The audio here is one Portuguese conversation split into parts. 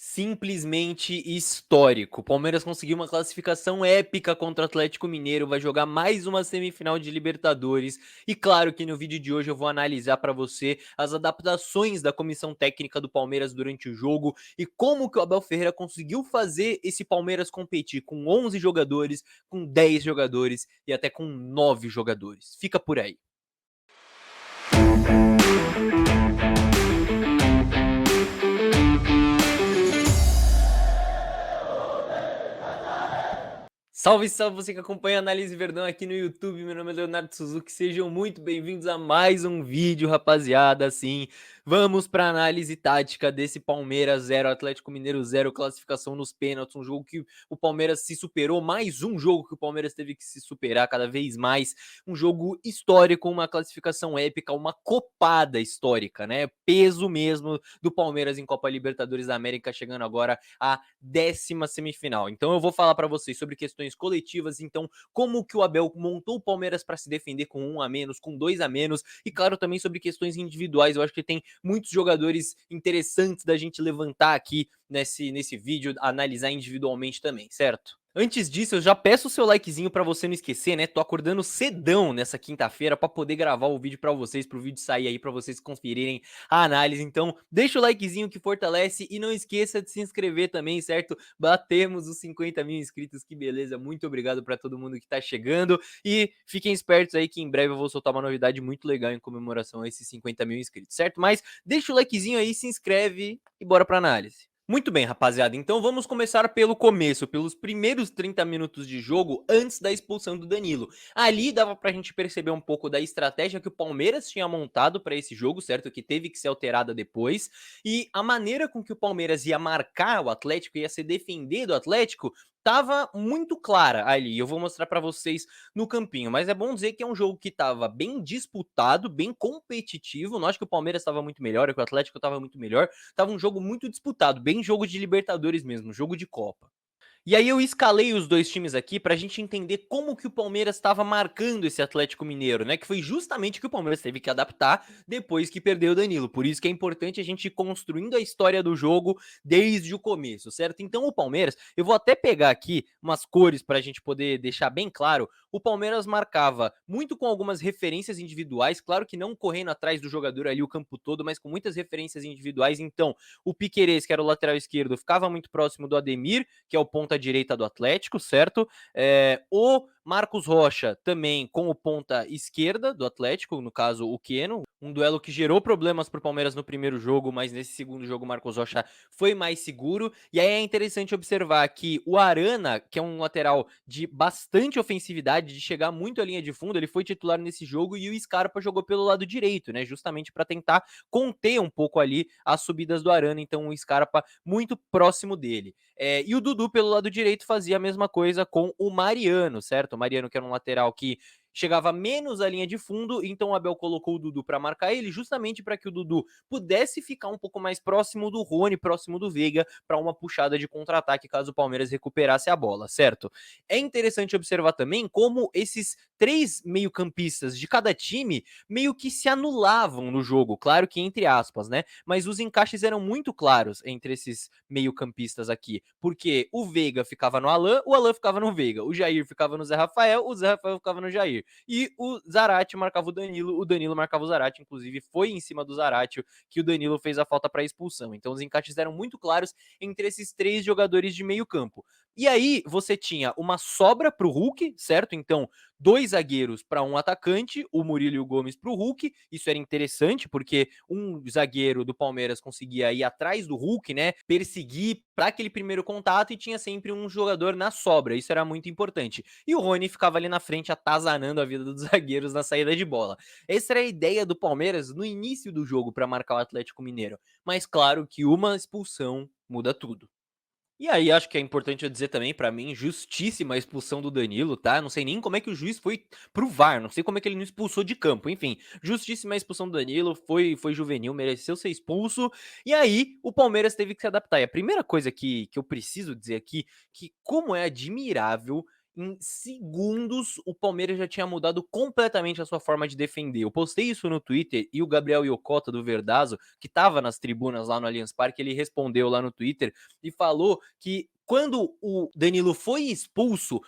Simplesmente histórico. O Palmeiras conseguiu uma classificação épica contra o Atlético Mineiro, vai jogar mais uma semifinal de Libertadores. E claro que no vídeo de hoje eu vou analisar para você as adaptações da comissão técnica do Palmeiras durante o jogo e como que o Abel Ferreira conseguiu fazer esse Palmeiras competir com 11 jogadores, com 10 jogadores e até com 9 jogadores. Fica por aí. Salve, salve você que acompanha a Análise Verdão aqui no YouTube, meu nome é Leonardo Suzuki, sejam muito bem-vindos a mais um vídeo, rapaziada, assim, vamos para análise tática desse Palmeiras 0, Atlético Mineiro 0, classificação nos pênaltis, um jogo que o Palmeiras se superou, mais um jogo que o Palmeiras teve que se superar cada vez mais, um jogo histórico, uma classificação épica, uma copada histórica, né, peso mesmo do Palmeiras em Copa Libertadores da América, chegando agora à 10ª semifinal. Então eu vou falar para vocês sobre questões coletivas, então como que o Abel montou o Palmeiras para se defender com um a menos, com dois a menos, e claro também sobre questões individuais. Eu acho que tem muitos jogadores interessantes da gente levantar aqui nesse vídeo, analisar individualmente também, certo? Antes disso, eu já peço o seu likezinho pra você não esquecer, né? Tô acordando cedão nessa quinta-feira pra poder gravar o vídeo pra vocês, pro vídeo sair aí pra vocês conferirem a análise. Então, deixa o likezinho que fortalece e não esqueça de se inscrever também, certo? Batemos os 50 mil inscritos, que beleza. Muito obrigado pra todo mundo que tá chegando e fiquem espertos aí que em breve eu vou soltar uma novidade muito legal em comemoração a esses 50 mil inscritos, certo? Mas deixa o likezinho aí, se inscreve e bora pra análise. Muito bem, rapaziada, então vamos começar pelo começo, pelos primeiros 30 minutos de jogo antes da expulsão do Danilo. Ali dava pra gente perceber um pouco da estratégia que o Palmeiras tinha montado para esse jogo, certo? Que teve que ser alterada depois, e a maneira com que o Palmeiras ia marcar o Atlético, ia se defender do Atlético, tava muito clara ali. Eu vou mostrar para vocês no campinho, mas é bom dizer que é um jogo que tava bem disputado, bem competitivo. Não acho que o Palmeiras estava muito melhor, que o Atlético estava muito melhor. Tava um jogo muito disputado, bem jogo de Libertadores mesmo, jogo de Copa. E aí eu escalei os dois times aqui pra gente entender como que o Palmeiras estava marcando esse Atlético Mineiro, né? Que foi justamente o que o Palmeiras teve que adaptar depois que perdeu o Danilo. Por isso que é importante a gente ir construindo a história do jogo desde o começo, certo? Então o Palmeiras, eu vou até pegar aqui umas cores pra gente poder deixar bem claro. O Palmeiras marcava muito com algumas referências individuais, claro que não correndo atrás do jogador ali o campo todo, mas com muitas referências individuais. Então, o Piquerez, que era o lateral esquerdo, ficava muito próximo do Ademir, que é o ponta direita do Atlético, certo? O Marcos Rocha também com o ponta esquerda do Atlético, no caso o Keno, um duelo que gerou problemas para o Palmeiras no primeiro jogo, mas nesse segundo jogo o Marcos Rocha foi mais seguro. E aí é interessante observar que o Arana, que é um lateral de bastante ofensividade, de chegar muito à linha de fundo, ele foi titular nesse jogo e o Scarpa jogou pelo lado direito, né? Justamente para tentar conter um pouco ali as subidas do Arana, então o Scarpa muito próximo dele. E o Dudu, pelo lado direito, fazia a mesma coisa com o Mariano, certo? O Mariano, que era um lateral que chegava menos à linha de fundo, então o Abel colocou o Dudu para marcar ele, justamente para que o Dudu pudesse ficar um pouco mais próximo do Rony, próximo do Veiga, para uma puxada de contra-ataque caso o Palmeiras recuperasse a bola, certo? É interessante observar também como esses três meio-campistas de cada time meio que se anulavam no jogo, claro que entre aspas, né? Mas os encaixes eram muito claros entre esses meio-campistas aqui, porque o Veiga ficava no Alan, o Alan ficava no Veiga, o Jair ficava no Zé Rafael, o Zé Rafael ficava no Jair, e o Zarate marcava o Danilo marcava o Zarate, inclusive foi em cima do Zarate que o Danilo fez a falta para expulsão. Então os encaixes eram muito claros entre esses três jogadores de meio campo. E aí você tinha uma sobra para o Hulk, certo? Então dois zagueiros para um atacante, o Murilo e o Gomes para o Hulk. Isso era interessante porque um zagueiro do Palmeiras conseguia ir atrás do Hulk, né? Perseguir para aquele primeiro contato e tinha sempre um jogador na sobra. Isso era muito importante. E o Rony ficava ali na frente atazanando a vida dos zagueiros na saída de bola. Essa era a ideia do Palmeiras no início do jogo para marcar o Atlético Mineiro. Mas claro que uma expulsão muda tudo. E aí acho que é importante eu dizer também, pra mim, justíssima a expulsão do Danilo, tá? Não sei nem como é que o juiz foi pro VAR, não sei como é que ele não expulsou de campo, enfim, justíssima a expulsão do Danilo, foi juvenil, mereceu ser expulso, e aí o Palmeiras teve que se adaptar. E a primeira coisa que eu preciso dizer aqui, que como é admirável em segundos o Palmeiras já tinha mudado completamente a sua forma de defender. Eu postei isso no Twitter e o Gabriel Iocota do Verdazo, que estava nas tribunas lá no Allianz Parque, ele respondeu lá no Twitter e falou que quando o Danilo foi expulso,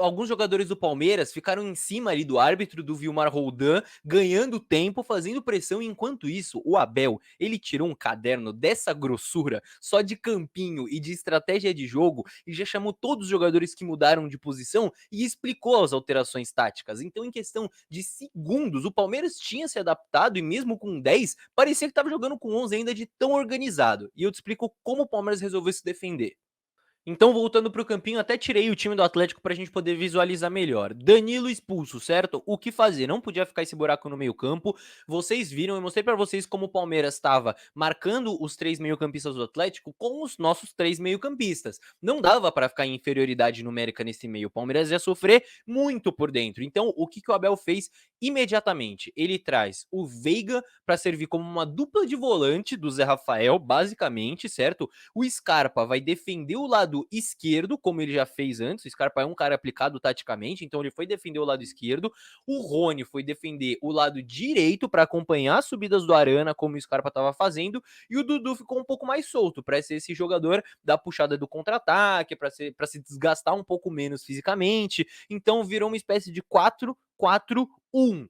alguns jogadores do Palmeiras ficaram em cima ali do árbitro, do Vilmar Roldan, ganhando tempo, fazendo pressão. Enquanto isso, o Abel, ele tirou um caderno dessa grossura, só de campinho e de estratégia de jogo, e já chamou todos os jogadores que mudaram de posição e explicou as alterações táticas. Então, em questão de segundos, o Palmeiras tinha se adaptado e mesmo com 10, parecia que estava jogando com 11 ainda de tão organizado. E eu te explico como o Palmeiras resolveu se defender. Então, voltando para o campinho, até tirei o time do Atlético para a gente poder visualizar melhor. Danilo expulso, certo? O que fazer? Não podia ficar esse buraco no meio-campo. Vocês viram, eu mostrei para vocês como o Palmeiras estava marcando os 3 meio-campistas do Atlético com os nossos 3 meio-campistas. Não dava para ficar em inferioridade numérica nesse meio. O Palmeiras ia sofrer muito por dentro. Então, o que o Abel fez imediatamente? Ele traz o Veiga para servir como uma dupla de volante do Zé Rafael, basicamente, certo? O Scarpa vai defender o lado esquerdo, como ele já fez antes. O Scarpa é um cara aplicado taticamente, então ele foi defender o lado esquerdo. O Rony foi defender o lado direito para acompanhar as subidas do Arana, como o Scarpa estava fazendo. E o Dudu ficou um pouco mais solto para ser esse jogador da puxada do contra-ataque, para se desgastar um pouco menos fisicamente. Então virou uma espécie de 4-4-1,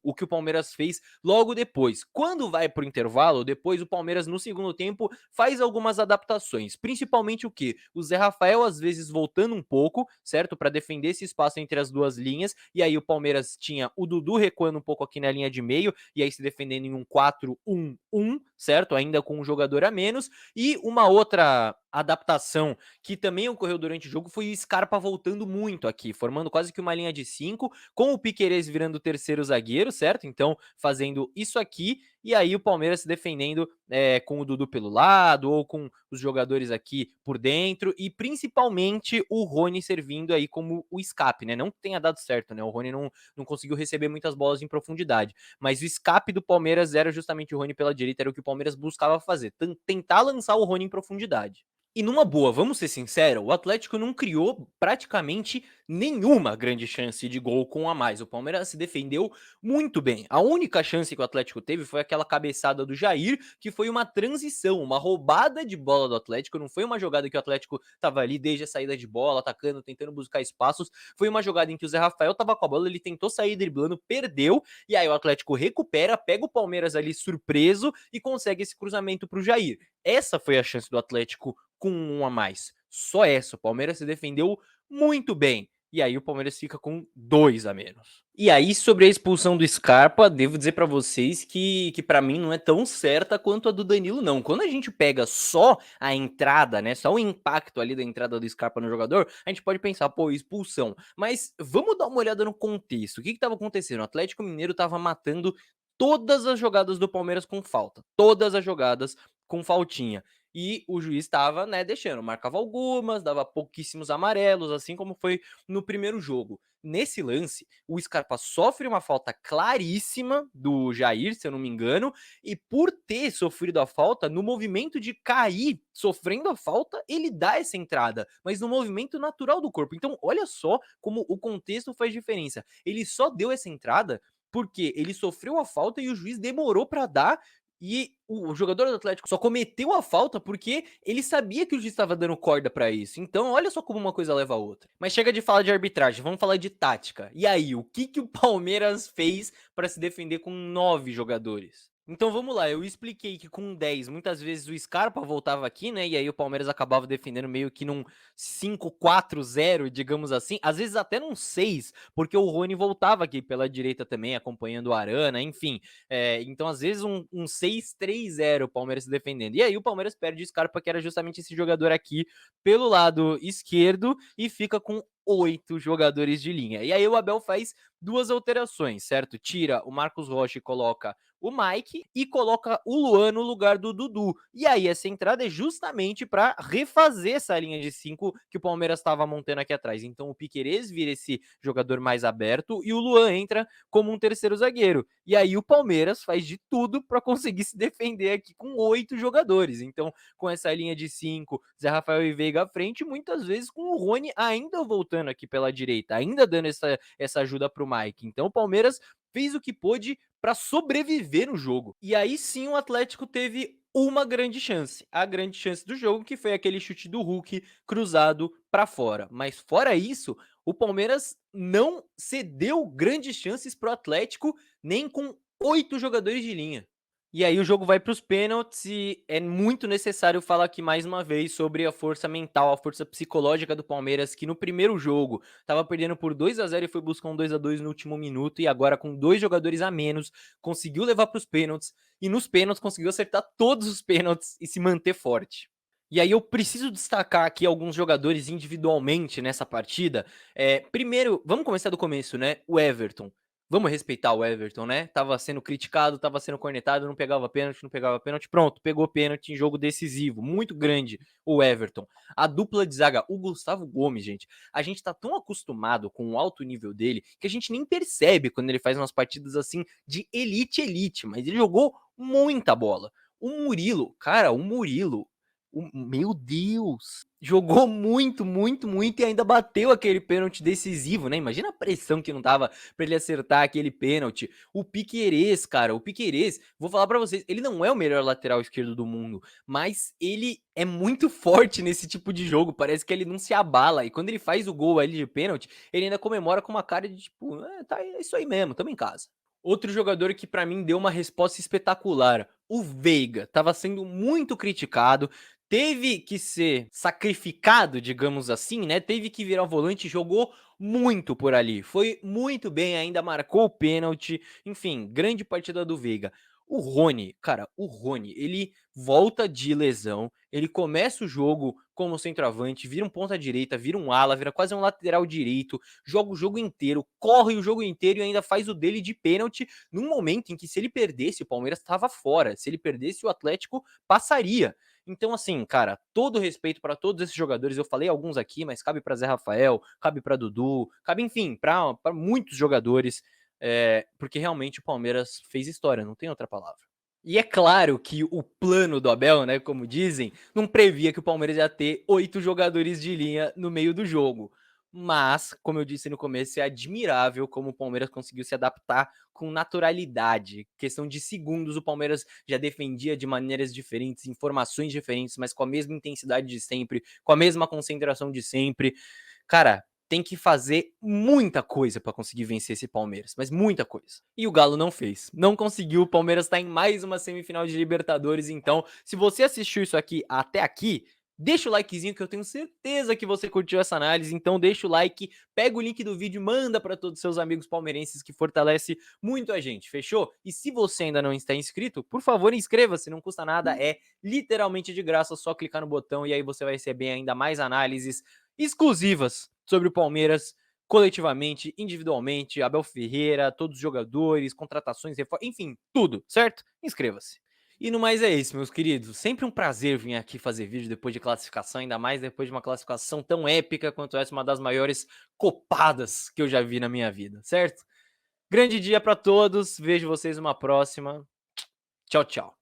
o que o Palmeiras fez logo depois. Quando vai para o intervalo, depois o Palmeiras no segundo tempo faz algumas adaptações, principalmente o que? O Zé Rafael às vezes voltando um pouco, certo? Para defender esse espaço entre as duas linhas, e aí o Palmeiras tinha o Dudu recuando um pouco aqui na linha de meio, e aí se defendendo em um 4-1-1, certo? Ainda com um jogador a menos, e uma outra adaptação que também ocorreu durante o jogo foi o Scarpa voltando muito aqui, formando quase que uma linha de 5, com o Piquerez virando o terceiro zagueiro, certo? Então, fazendo isso aqui, e aí o Palmeiras se defendendo com o Dudu pelo lado, ou com os jogadores aqui por dentro, e principalmente o Rony servindo aí como o escape, né? Não que tenha dado certo, né? O Rony não conseguiu receber muitas bolas em profundidade, mas o escape do Palmeiras era justamente o Rony pela direita, era o que o Palmeiras buscava fazer, tentar lançar o Rony em profundidade. E numa boa, vamos ser sinceros, o Atlético não criou praticamente nenhuma grande chance de gol com a mais. O Palmeiras se defendeu muito bem. A única chance que o Atlético teve foi aquela cabeçada do Jair, que foi uma transição, uma roubada de bola do Atlético. Não foi uma jogada que o Atlético estava ali desde a saída de bola, atacando, tentando buscar espaços. Foi uma jogada em que o Zé Rafael estava com a bola, ele tentou sair driblando, perdeu, e aí o Atlético recupera, pega o Palmeiras ali surpreso e consegue esse cruzamento para o Jair. Essa foi a chance do Atlético com um a mais. Só essa. O Palmeiras se defendeu muito bem. E aí o Palmeiras fica com 2 a menos. E aí, sobre a expulsão do Scarpa, devo dizer para vocês que para mim não é tão certa quanto a do Danilo, não. Quando a gente pega só a entrada, né, só o impacto ali da entrada do Scarpa no jogador, a gente pode pensar, pô, expulsão. Mas vamos dar uma olhada no contexto. O que estava acontecendo? O Atlético Mineiro estava matando todas as jogadas do Palmeiras com falta. Todas as jogadas com faltinha. E o juiz estava, né, deixando, marcava algumas, dava pouquíssimos amarelos, assim como foi no primeiro jogo. Nesse lance, o Scarpa sofre uma falta claríssima do Jair, se eu não me engano, e por ter sofrido a falta, no movimento de cair, sofrendo a falta, ele dá essa entrada, mas no movimento natural do corpo. Então, olha só como o contexto faz diferença. Ele só deu essa entrada porque ele sofreu a falta e o juiz demorou para dar, e o jogador do Atlético só cometeu a falta porque ele sabia que o juiz estava dando corda pra isso. Então, olha só como uma coisa leva a outra. Mas chega de falar de arbitragem, vamos falar de tática. E aí, o que o Palmeiras fez para se defender com 9 jogadores? Então vamos lá, eu expliquei que com 10 muitas vezes o Scarpa voltava aqui, né? E aí o Palmeiras acabava defendendo meio que num 5-4-0, digamos assim, às vezes até num 6, porque o Rony voltava aqui pela direita também, acompanhando o Arana, enfim. Então, às vezes, um 6-3-0 o Palmeiras se defendendo. E aí o Palmeiras perde o Scarpa, que era justamente esse jogador aqui pelo lado esquerdo, e fica com 8 jogadores de linha. E aí o Abel faz duas alterações, certo? Tira o Marcos Rocha e coloca o Mike e coloca o Luan no lugar do Dudu. E aí essa entrada é justamente para refazer essa linha de 5 que o Palmeiras estava montando aqui atrás. Então o Piquerez vira esse jogador mais aberto e o Luan entra como um terceiro zagueiro. E aí o Palmeiras faz de tudo para conseguir se defender aqui com 8 jogadores. Então, com essa linha de 5, Zé Rafael e Veiga à frente, muitas vezes com o Rony ainda voltando aqui pela direita, ainda dando essa ajuda para o Mike. Então o Palmeiras fez o que pôde para sobreviver no jogo. E aí sim o Atlético teve uma grande chance, a grande chance do jogo, que foi aquele chute do Hulk cruzado para fora. Mas fora isso, o Palmeiras não cedeu grandes chances para o Atlético, nem com 8 jogadores de linha. E aí o jogo vai para os pênaltis e é muito necessário falar aqui mais uma vez sobre a força mental, a força psicológica do Palmeiras, que no primeiro jogo estava perdendo por 2-0 e foi buscar um 2-2 no último minuto, e agora com 2 jogadores a menos, conseguiu levar para os pênaltis, e nos pênaltis conseguiu acertar todos os pênaltis e se manter forte. E aí eu preciso destacar aqui alguns jogadores individualmente nessa partida. Primeiro, vamos começar do começo, né? O Everton. Vamos respeitar o Everton, né? Tava sendo criticado, tava sendo cornetado, não pegava pênalti, não pegava pênalti. Pronto, pegou pênalti em jogo decisivo. Muito grande o Everton. A dupla de zaga, o Gustavo Gomes, gente. A gente tá tão acostumado com o alto nível dele que a gente nem percebe quando ele faz umas partidas assim de elite, mas ele jogou muita bola. O Murilo, cara, o Murilo, meu Deus! Jogou muito e ainda bateu aquele pênalti decisivo, né? Imagina a pressão que não tava pra ele acertar aquele pênalti. O Piquerez, cara, o Piquerez, vou falar pra vocês, ele não é o melhor lateral esquerdo do mundo, mas ele é muito forte nesse tipo de jogo, parece que ele não se abala, e quando ele faz o gol ali de pênalti, ele ainda comemora com uma cara de tipo, tá, é isso aí mesmo, tamo em casa. Outro jogador que pra mim deu uma resposta espetacular, o Veiga, tava sendo muito criticado, teve que ser sacrificado, digamos assim, né? Teve que virar volante, jogou muito por ali. Foi muito bem, ainda marcou o pênalti. Enfim, grande partida do Veiga. O Rony, cara, o Rony, ele volta de lesão, ele começa o jogo como centroavante, vira um ponta direita, vira um ala, vira quase um lateral direito, joga o jogo inteiro, corre o jogo inteiro e ainda faz o dele de pênalti num momento em que se ele perdesse, o Palmeiras estava fora. Se ele perdesse, o Atlético passaria. Então, assim, cara, todo respeito para todos esses jogadores. Eu falei alguns aqui, mas cabe para Zé Rafael, cabe para Dudu, cabe, enfim, para muitos jogadores, porque realmente o Palmeiras fez história, não tem outra palavra. E é claro que o plano do Abel, né, como dizem, não previa que o Palmeiras ia ter 8 jogadores de linha no meio do jogo. Mas, como eu disse no começo, é admirável como o Palmeiras conseguiu se adaptar com naturalidade. Questão de segundos, o Palmeiras já defendia de maneiras diferentes, em formações diferentes, mas com a mesma intensidade de sempre, com a mesma concentração de sempre. Cara, tem que fazer muita coisa para conseguir vencer esse Palmeiras, mas muita coisa. E o Galo não fez, não conseguiu. O Palmeiras está em mais uma semifinal de Libertadores. Então, se você assistiu isso aqui até aqui, deixa o likezinho que eu tenho certeza que você curtiu essa análise. Então, deixa o like, pega o link do vídeo, manda para todos os seus amigos palmeirenses, que fortalece muito a gente, fechou? E se você ainda não está inscrito, por favor, inscreva-se, não custa nada, é literalmente de graça, só clicar no botão e aí você vai receber ainda mais análises exclusivas sobre o Palmeiras, coletivamente, individualmente, Abel Ferreira, todos os jogadores, contratações, enfim, tudo, certo? Inscreva-se. E no mais é isso, meus queridos. Sempre um prazer vir aqui fazer vídeo depois de classificação, ainda mais depois de uma classificação tão épica quanto essa, uma das maiores copadas que eu já vi na minha vida, certo? Grande dia para todos, vejo vocês numa próxima. Tchau, tchau.